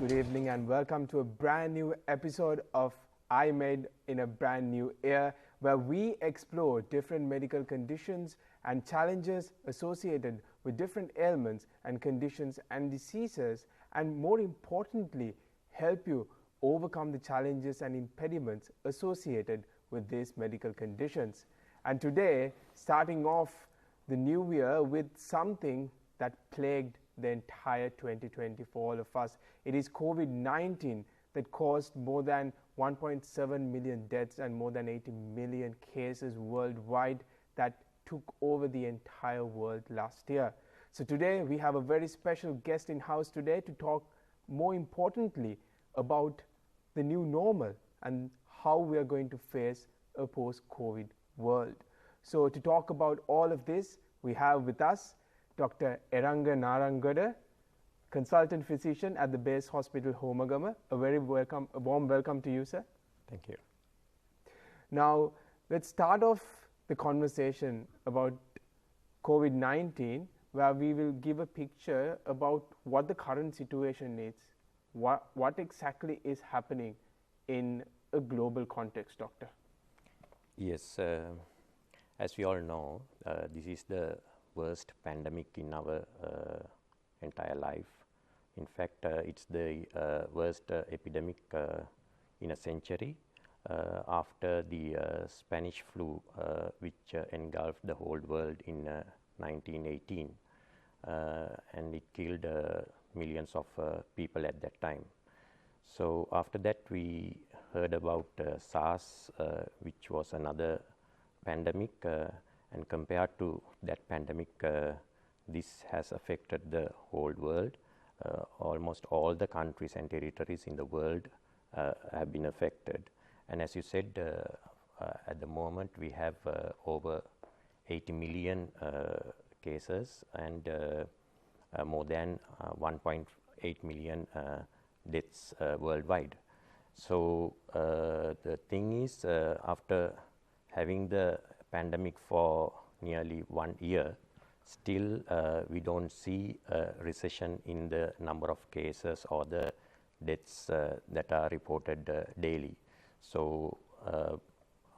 good evening, and welcome to a brand new episode of I Med in a Brand New Year, where we explore different medical conditions and challenges associated with different ailments and conditions and diseases, and more importantly, help you overcome the challenges and impediments associated with these medical conditions. And today, starting off the new year with something that plagued the entire 2020 for all of us. It is COVID-19 that caused more than 1.7 million deaths and more than 80 million cases worldwide that took over the entire world last year. So today we have a very special guest in house today to talk more importantly about the new normal and how we are going to face a post-COVID world. So to talk about all of this, we have with us Dr. Eranga Narangada, consultant physician at the Base Hospital, Homagama. A warm welcome to you, sir. Thank you. Now, let's start off the conversation about COVID-19, where we will give a picture about what the current situation is, what exactly is happening in a global context, doctor. Yes, as we all know, this is the worst pandemic in our entire life. In fact, it's the worst epidemic in a century after the Spanish flu, which engulfed the whole world in 1918, and it killed millions of people at that time. So after that, we heard about SARS, which was another pandemic, and compared to that pandemic, this has affected the whole world. Almost all the countries and territories in the world have been affected. And as you said, at the moment we have over 80 million cases and more than 1.8 million deaths worldwide. So the thing is, after having the pandemic for nearly 1 year, still we don't see a recession in the number of cases or the deaths that are reported daily. So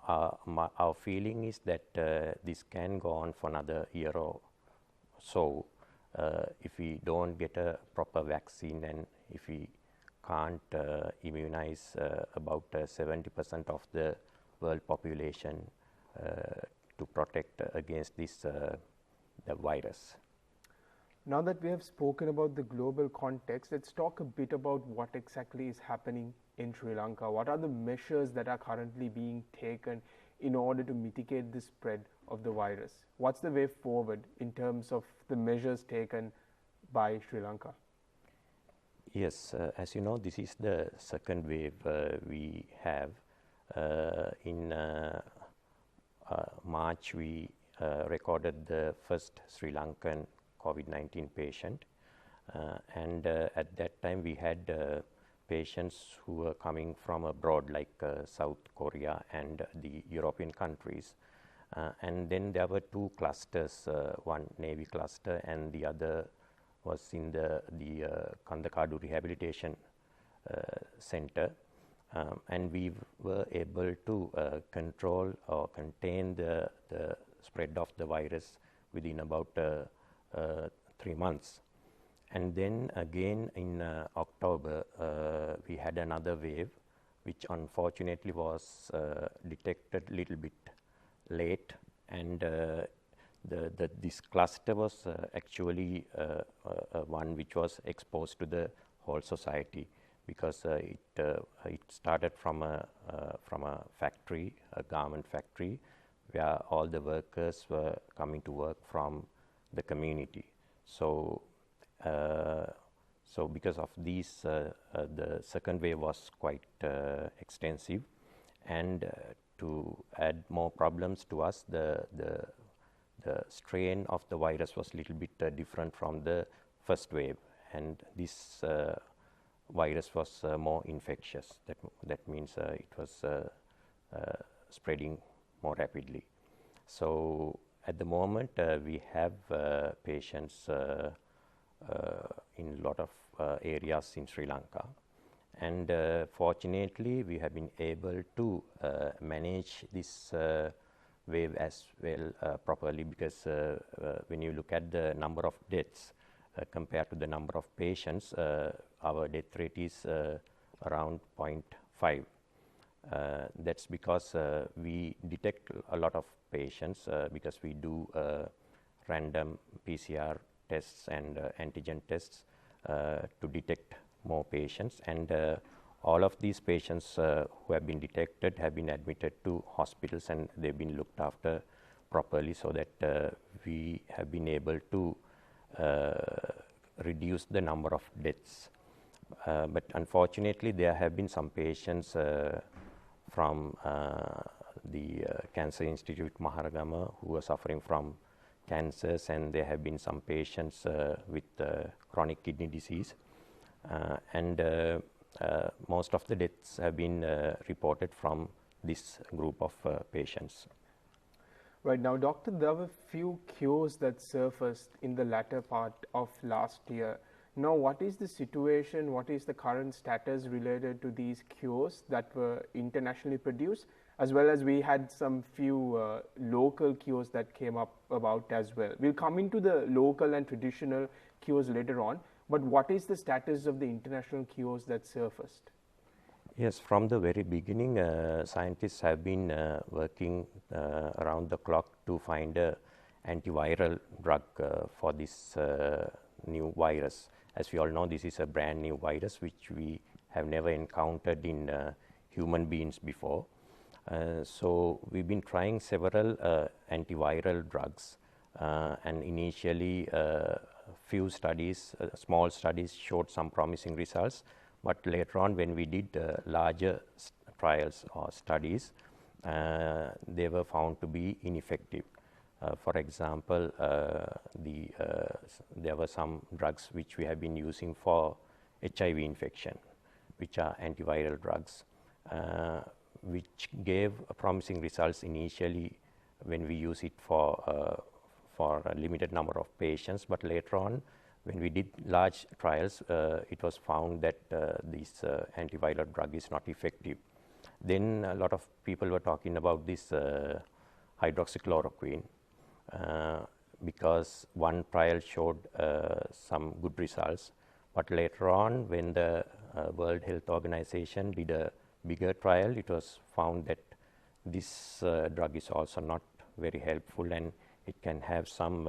our feeling is that this can go on for another year or so if we don't get a proper vaccine, and if we can't immunize about 70% of the world population to protect against this the virus. Now that we have spoken about the global context, let's talk a bit about what exactly is happening in Sri Lanka. What are the measures that are currently being taken in order to mitigate the spread of the virus? What's the way forward in terms of the measures taken by Sri Lanka? Yes, as you know, this is the second wave we have. In March, we recorded the first Sri Lankan COVID-19 patient, and at that time we had patients who were coming from abroad, like South Korea and the European countries, and then there were two clusters, one Navy cluster and the other was in the Kandakadu Rehabilitation Center. And we were able to control or contain the spread of the virus within about 3 months. And then again in October, we had another wave, which unfortunately was detected a little bit late, and this cluster was actually one which was exposed to the whole society, because it started from a factory, a garment factory, where all the workers were coming to work from the community. So because of these, the second wave was quite extensive, and to add more problems to us, the strain of the virus was a little bit different from the first wave, and this virus was more infectious. That means it was spreading more rapidly. So at the moment we have patients in a lot of areas in Sri Lanka. And fortunately, we have been able to manage this wave as well properly, because when you look at the number of deaths compared to the number of patients, our death rate is around 0.5. That's because we detect a lot of patients because we do random PCR tests and antigen tests to detect more patients, and all of these patients who have been detected have been admitted to hospitals, and they've been looked after properly, so that we have been able to reduce the number of deaths. But unfortunately, there have been some patients from the Cancer Institute Maharagama who are suffering from cancers, and there have been some patients with chronic kidney disease, and most of the deaths have been reported from this group of patients. Right now, Doctor, there were few cures that surfaced in the latter part of last year. Now, what is the situation? What is the current status related to these cures that were internationally produced, as well as we had some few local cures that came up about as well? We'll come into the local and traditional cures later on, but what is the status of the international cures that surfaced? Yes, from the very beginning, scientists have been working around the clock to find an antiviral drug for this new virus. As we all know, this is a brand new virus which we have never encountered in human beings before. So we've been trying several antiviral drugs, and initially few studies, small studies showed some promising results, but later on when we did larger trials or studies, they were found to be ineffective. For example, there were some drugs which we have been using for HIV infection, which are antiviral drugs, which gave promising results initially when we use it for a limited number of patients, but later on when we did large trials, it was found that this antiviral drug is not effective. Then a lot of people were talking about this hydroxychloroquine, because one trial showed some good results, but later on when the World Health Organization did a bigger trial, it was found that this drug is also not very helpful, and it can have some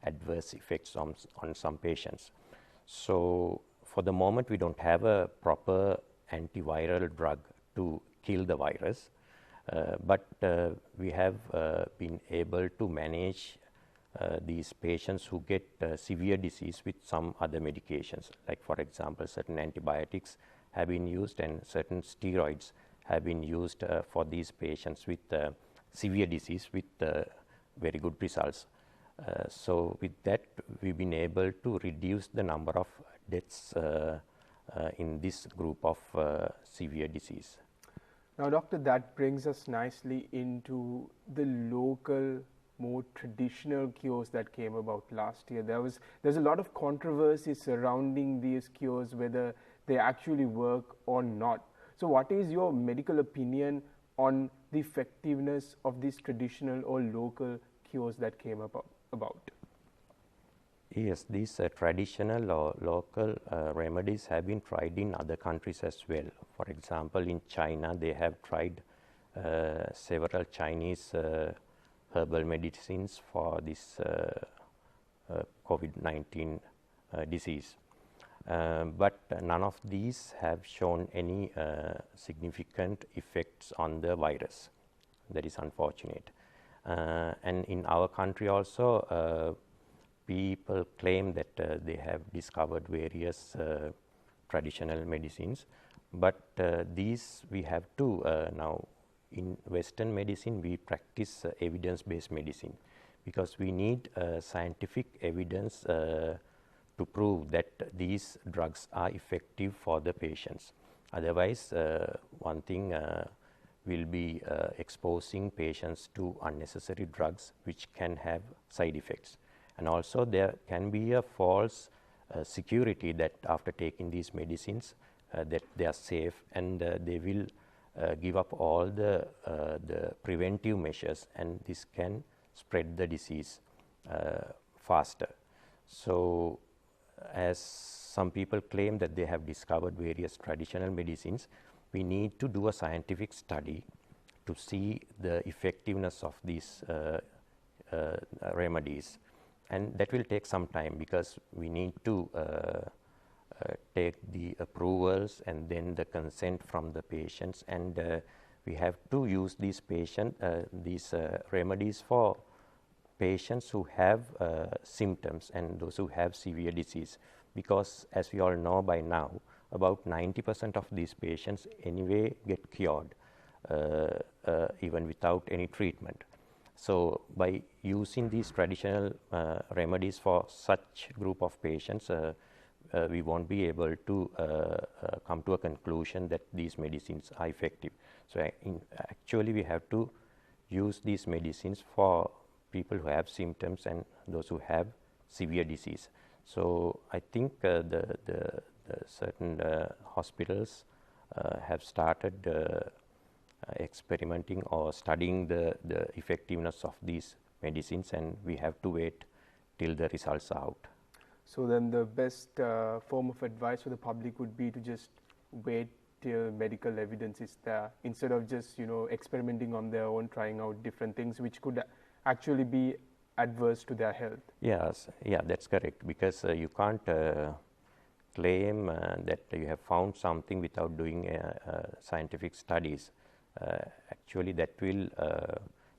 adverse effects on some patients. So for the moment, we don't have a proper antiviral drug to kill the virus, but we have been able to manage these patients who get severe disease with some other medications. Like for example, certain antibiotics have been used and certain steroids have been used for these patients with severe disease with very good results. So with that, we've been able to reduce the number of deaths in this group of severe disease. Now, Doctor, that brings us nicely into the local, more traditional cures that came about last year. There's a lot of controversy surrounding these cures, whether they actually work or not. So what is your medical opinion on the effectiveness of these traditional or local cures that came about? Yes, these traditional or local remedies have been tried in other countries as well. For example, in China, they have tried several Chinese herbal medicines for this COVID-19 disease. But none of these have shown any significant effects on the virus. That is unfortunate. And in our country also, people claim that they have discovered various traditional medicines, but these we have to now in Western medicine we practice evidence-based medicine, because we need scientific evidence to prove that these drugs are effective for the patients. Otherwise, one thing will be exposing patients to unnecessary drugs which can have side effects. And also there can be a false security that after taking these medicines that they are safe, and they will give up all the preventive measures, and this can spread the disease faster. So as some people claim that they have discovered various traditional medicines, we need to do a scientific study to see the effectiveness of these remedies, and that will take some time because we need to take the approvals and then the consent from the patients, and we have to use these remedies for patients who have symptoms and those who have severe disease, because as we all know by now, about 90% of these patients anyway get cured even without any treatment. So by using these traditional remedies for such group of patients, we won't be able to come to a conclusion that these medicines are effective. So actually we have to use these medicines for people who have symptoms and those who have severe disease. So I think the certain hospitals have started experimenting or studying the effectiveness of these medicines, and we have to wait till the results are out. So then the best form of advice for the public would be to just wait till medical evidence is there, instead of just experimenting on their own, trying out different things which could actually be adverse to their health. Yes, yeah, that's correct, because you can't claim that you have found something without doing scientific studies. Actually that will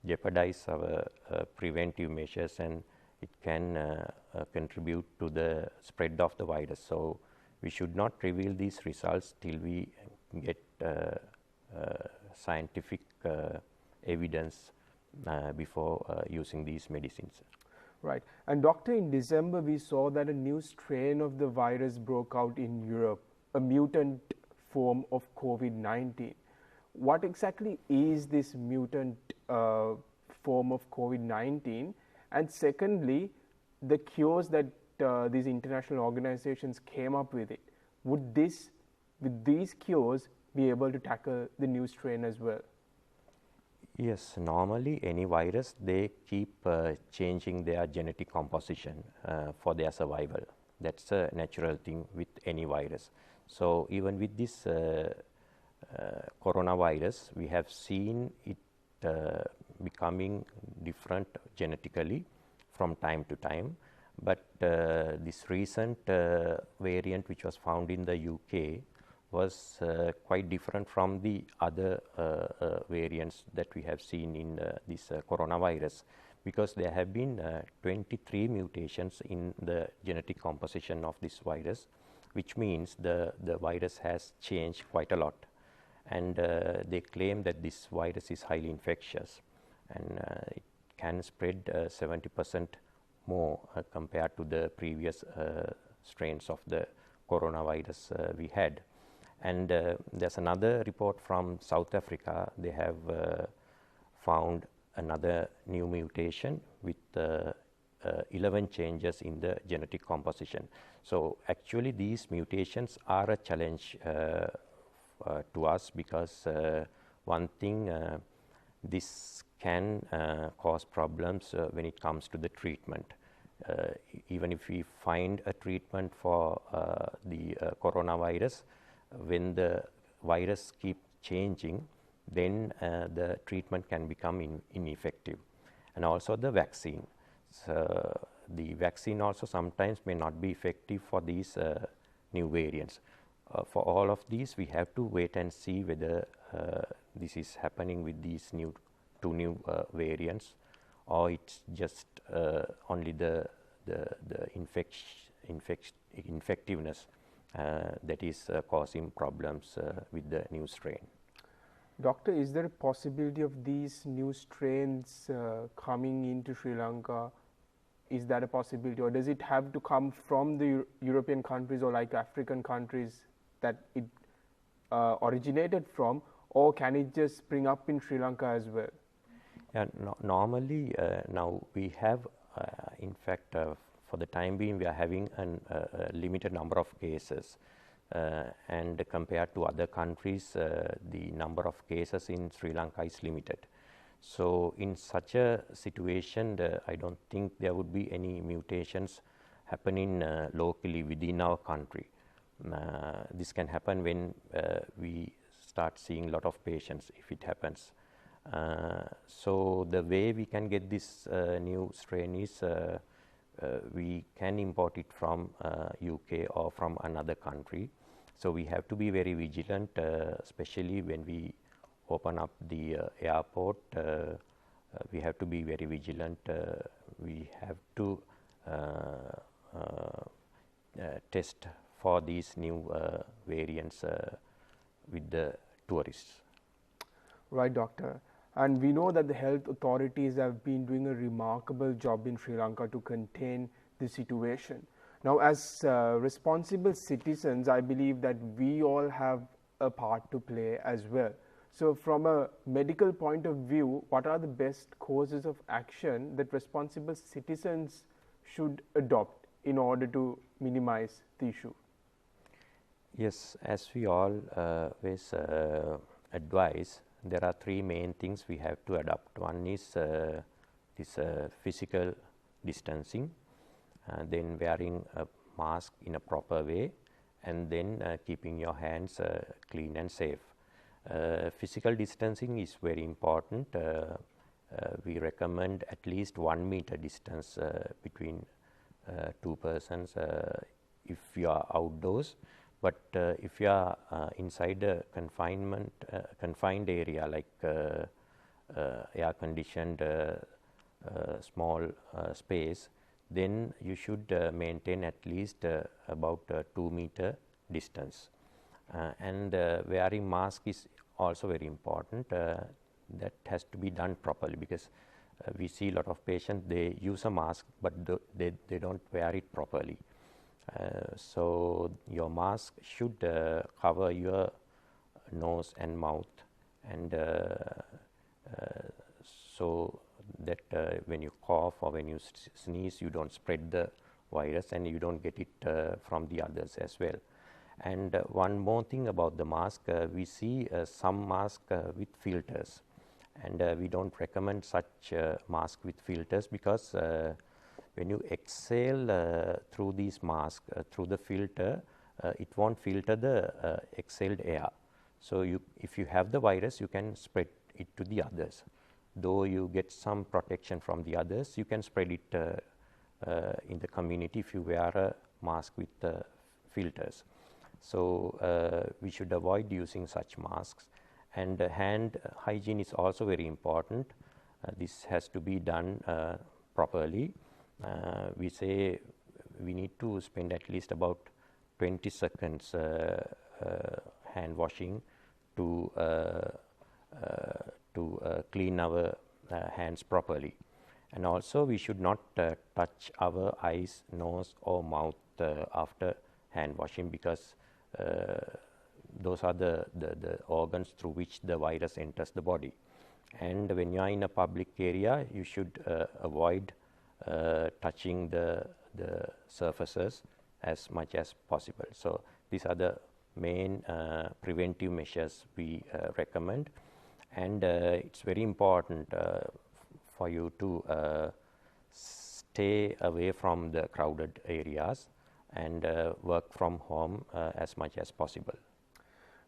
jeopardize our preventive measures, and it can contribute to the spread of the virus. So we should not reveal these results till we get scientific evidence before using these medicines. Right. And doctor, in December we saw that a new strain of the virus broke out in Europe, a mutant form of COVID-19. What exactly is this mutant form of COVID-19? And secondly, the cures that these international organizations came up with it, would with these cures be able to tackle the new strain as well? Yes, normally any virus, they keep changing their genetic composition for their survival. That's a natural thing with any virus. So even with this coronavirus, we have seen it becoming different genetically from time to time. But this recent variant which was found in the UK was quite different from the other variants that we have seen in this coronavirus, because there have been 23 mutations in the genetic composition of this virus, which means the virus has changed quite a lot. And they claim that this virus is highly infectious, and it can spread 70% more compared to the previous strains of the coronavirus we had. And there's another report from South Africa. They have found another new mutation with 11 changes in the genetic composition. So actually these mutations are a challenge to us, because one thing, this can cause problems when it comes to the treatment. Even if we find a treatment for the coronavirus, when the virus keeps changing, then the treatment can become ineffective. And also the vaccine. So the vaccine also sometimes may not be effective for these new variants. For all of these, we have to wait and see whether this is happening with these two new variants, or it's just only the infectiveness that is causing problems with the new strain. Doctor, is there a possibility of these new strains coming into Sri Lanka? Is that a possibility, or does it have to come from the European countries or like African countries that it originated from, or can it just spring up in Sri Lanka as well? Yeah, normally now we have in fact for the time being, we are having a limited number of cases. And compared to other countries, the number of cases in Sri Lanka is limited. So in such a situation, I don't think there would be any mutations happening locally within our country. This can happen when we start seeing a lot of patients, if it happens. So the way we can get this new strain is we can import it from UK or from another country. So we have to be very vigilant, especially when we open up the airport. We have to be very vigilant. We have to test for these new variants with the tourists. Right, doctor. And we know that the health authorities have been doing a remarkable job in Sri Lanka to contain the situation. Now, as responsible citizens, I believe that we all have a part to play as well. So, from a medical point of view, what are the best courses of action that responsible citizens should adopt in order to minimize the issue? Yes, as we always advise, there are three main things we have to adopt. One is this physical distancing, then wearing a mask in a proper way, and then keeping your hands clean and safe. Physical distancing is very important. We recommend at least 1 meter distance between two persons if you are outdoors. But if you are inside a confined area like air-conditioned small space, then you should maintain at least about 2 meter distance. And wearing mask is also very important. That has to be done properly, because we see a lot of patients, they use a mask, but they don't wear it properly. So your mask should cover your nose and mouth, and so that when you cough or when you sneeze, you don't spread the virus and you don't get it from the others as well. And one more thing about the mask, we see some masks with filters, and we don't recommend such mask with filters, because when you exhale through these masks, through the filter, it won't filter the exhaled air. So if you have the virus, you can spread it to the others. Though you get some protection from the others, you can spread it in the community if you wear a mask with filters. So we should avoid using such masks. And hand hygiene is also very important. This has to be done properly. We say we need to spend at least about 20 seconds hand washing to clean our hands properly. And also we should not touch our eyes, nose or mouth after hand washing, because those are the organs through which the virus enters the body. And when you are in a public area, you should avoid touching the surfaces as much as possible. So these are the main preventive measures we recommend. And it's very important for you to stay away from the crowded areas and work from home as much as possible.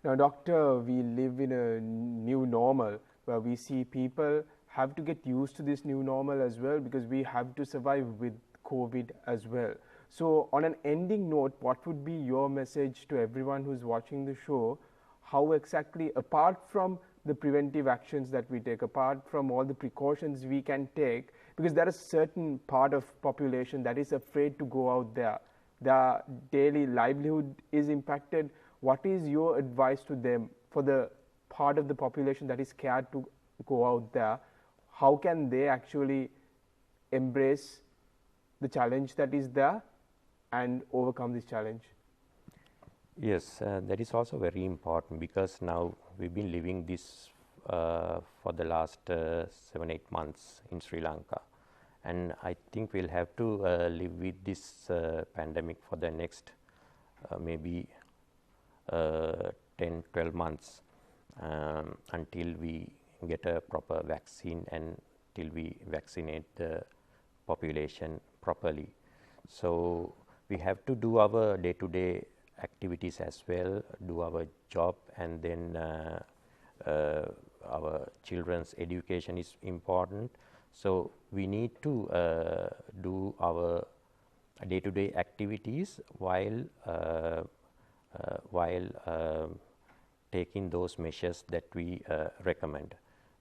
Now, doctor, we live in a new normal where we see people have to get used to this new normal as well, because we have to survive with COVID as well. So on an ending note, what would be your message to everyone who's watching the show? How exactly, apart from the preventive actions that we take, apart from all the precautions we can take, because there is a certain part of population that is afraid to go out there, their daily livelihood is impacted. What is your advice to them for the part of the population that is scared to go out there? How can they actually embrace the challenge that is there and overcome this challenge? Yes, that is also very important, because now we've been living this for the last 7-8 months in Sri Lanka, and I think we'll have to live with this pandemic for the next maybe 10-12 months until we get a proper vaccine and till we vaccinate the population properly. So we have to do our day-to-day activities as well, do our job, and then our children's education is important. So we need to do our day-to-day activities while taking those measures that we recommend.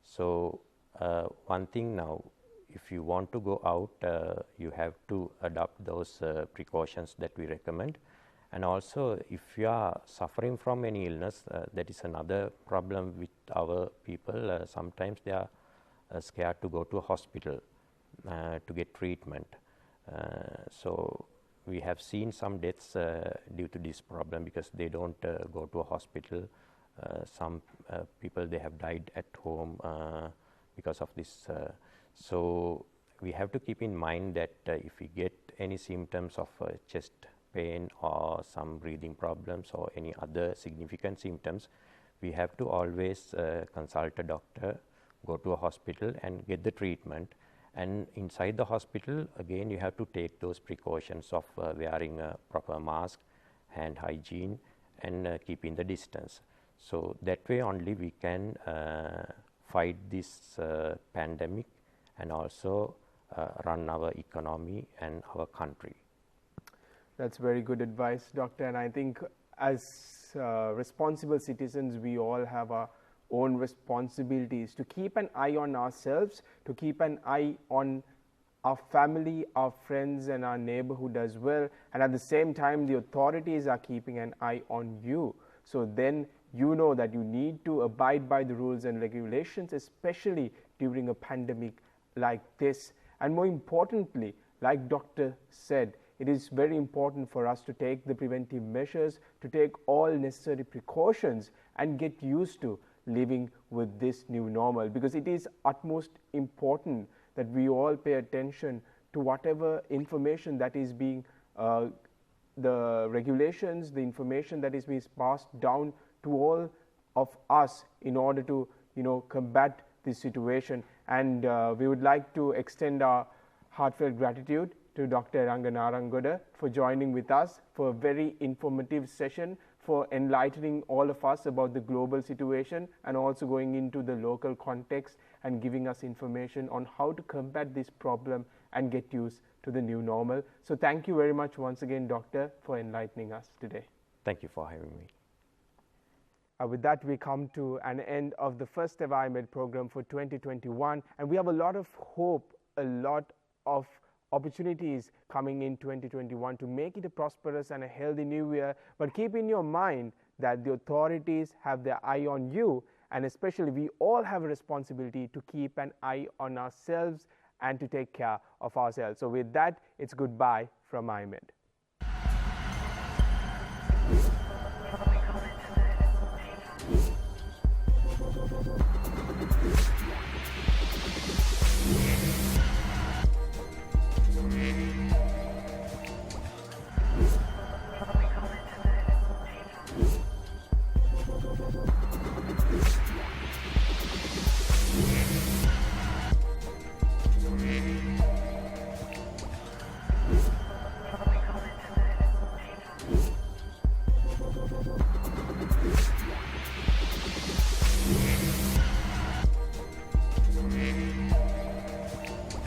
So one thing now, if you want to go out, you have to adopt those precautions that we recommend. And also, if you are suffering from any illness, that is another problem with our people. Sometimes they are scared to go to a hospital to get treatment. So we have seen some deaths due to this problem because they don't go to a hospital. Some people, they have died at home because of this. So we have to keep in mind that if we get any symptoms of chest pain or some breathing problems or any other significant symptoms, we have to always consult a doctor, go to a hospital and get the treatment. And inside the hospital, again, you have to take those precautions of wearing a proper mask, hand hygiene, and keeping the distance. So that way only we can fight this pandemic and also run our economy and our country. That's very good advice, Doctor. And I think as responsible citizens, we all have our own responsibilities to keep an eye on ourselves, to keep an eye on our family, our friends, and our neighborhood as well. And at the same time, the authorities are keeping an eye on you. So then you know that you need to abide by the rules and regulations, especially during a pandemic like this. And more importantly, like Doctor said, it is very important for us to take the preventive measures, to take all necessary precautions and get used to living with this new normal, because it is utmost important that we all pay attention to whatever information that is being, the regulations, the information that is being passed down to all of us in order to, combat this situation. And we would like to extend our heartfelt gratitude to Dr. Ranganarangoda for joining with us for a very informative session, for enlightening all of us about the global situation and also going into the local context and giving us information on how to combat this problem and get used to the new normal. So thank you very much once again, Doctor, for enlightening us today. Thank you for having me. With that, we come to an end of the first ever iMed program for 2021, and we have a lot of hope, a lot of opportunities coming in 2021 to make it a prosperous and a healthy new year. But keep in your mind that the authorities have their eye on you, and especially we all have a responsibility to keep an eye on ourselves and to take care of ourselves. So with that, it's goodbye from iMed.